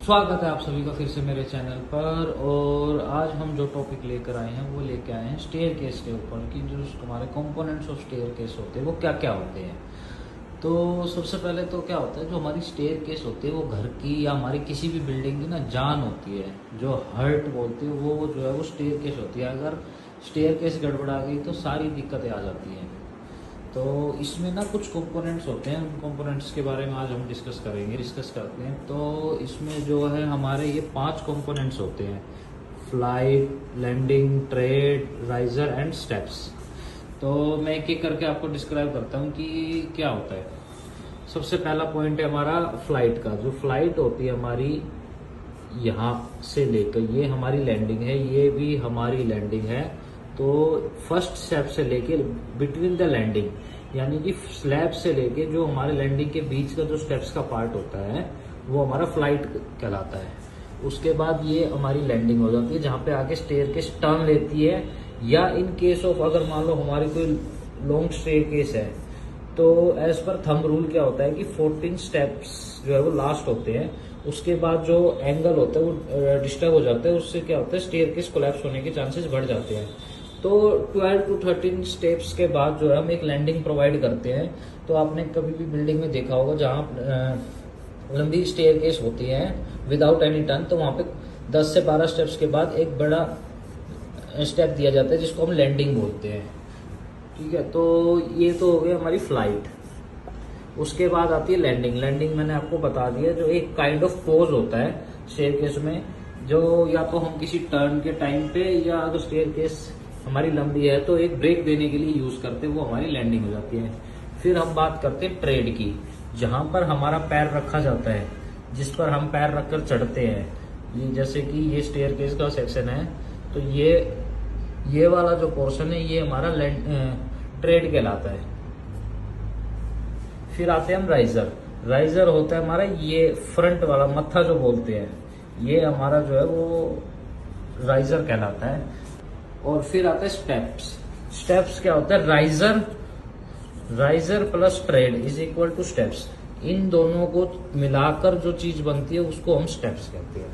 स्वागत है आप सभी का फिर से मेरे चैनल पर। और आज हम जो टॉपिक लेकर आए हैं वो लेकर आए हैं स्टेयर केस के ऊपर कि जो हमारे कंपोनेंट्स ऑफ स्टेयर केस होते हैं वो क्या क्या होते हैं। तो सबसे पहले तो क्या होता है, जो हमारी स्टेयर केस होती है वो घर की या हमारी किसी भी बिल्डिंग की ना जान होती है, जो हर्ट बोलते हैं वो जो है वो स्टेयर केस होती है। अगर स्टेयर केस गड़बड़ा गई तो सारी दिक्कतें आ जाती हैं। तो इसमें ना कुछ कंपोनेंट्स होते हैं, उन कंपोनेंट्स के बारे में आज हम डिस्कस करते हैं। तो इसमें जो है हमारे ये 5 कंपोनेंट्स होते हैं: flight, landing, tread, riser and steps. तो मैं एक एक करके आपको डिस्क्राइब करता हूँ कि क्या होता है। सबसे पहला पॉइंट है हमारा फ्लाइट का। जो फ्लाइट होती है हमारी, यहाँ से लेकर ये हमारी लैंडिंग है, ये भी हमारी लैंडिंग है। तो फर्स्ट स्टेप से लेके बिटवीन द लैंडिंग, यानी कि स्लैब से लेके जो हमारे लैंडिंग के बीच का जो स्टेप्स का पार्ट होता है वो हमारा फ्लाइट कहलाता है। उसके बाद ये हमारी लैंडिंग हो जाती है, जहाँ पे आके स्टेयर केस टर्न लेती है। या इन केस ऑफ अगर मान लो हमारी कोई लॉन्ग स्टेयर केस है, तो एज पर थंब रूल क्या होता है कि 14 स्टेप्स जो है वो लास्ट होते हैं। उसके बाद जो एंगल होता है वो डिस्टर्ब हो जाता है, उससे क्या होता है स्टेयर केस कोलैप्स होने के चांसेस बढ़ जाते हैं। तो 12 to 13 स्टेप्स के बाद जो है हम एक लैंडिंग प्रोवाइड करते हैं। तो आपने कभी भी बिल्डिंग में देखा होगा जहाँ लंबी स्टेयर केस होती है विदाउट एनी टर्न, तो वहां पे 10 से 12 स्टेप्स के बाद एक बड़ा स्टेप दिया जाता है जिसको हम लैंडिंग बोलते हैं। ठीक है, तो ये तो हो गई हमारी फ्लाइट। उसके बाद आती है लैंडिंग। लैंडिंग मैंने आपको बता दिया, जो एक काइंड ऑफ पोज होता है स्टेयर केस में, जो या तो हम किसी टर्न के टाइम पे या अगर स्टेयर केस हमारी लंबी है तो एक ब्रेक देने के लिए यूज करते हैं, वो हमारी लैंडिंग हो जाती है। फिर हम बात करते हैं ट्रेड की, जहां पर हमारा पैर रखा जाता है, जिस पर हम पैर रखकर चढ़ते हैं। ये जैसे कि ये स्टेयर केस का सेक्शन है, तो ये वाला जो पोर्शन है ये हमारा ट्रेड कहलाता है। फिर आते हैं हम राइजर। राइजर होता है हमारा ये फ्रंट वाला मत्था जो बोलते हैं, ये हमारा जो है वो राइजर कहलाता है। और फिर आता है स्टेप्स। स्टेप्स क्या होता है, riser plus tread is equal to steps. इन दोनों को मिलाकर जो चीज बनती है उसको हम स्टेप्स कहते हैं।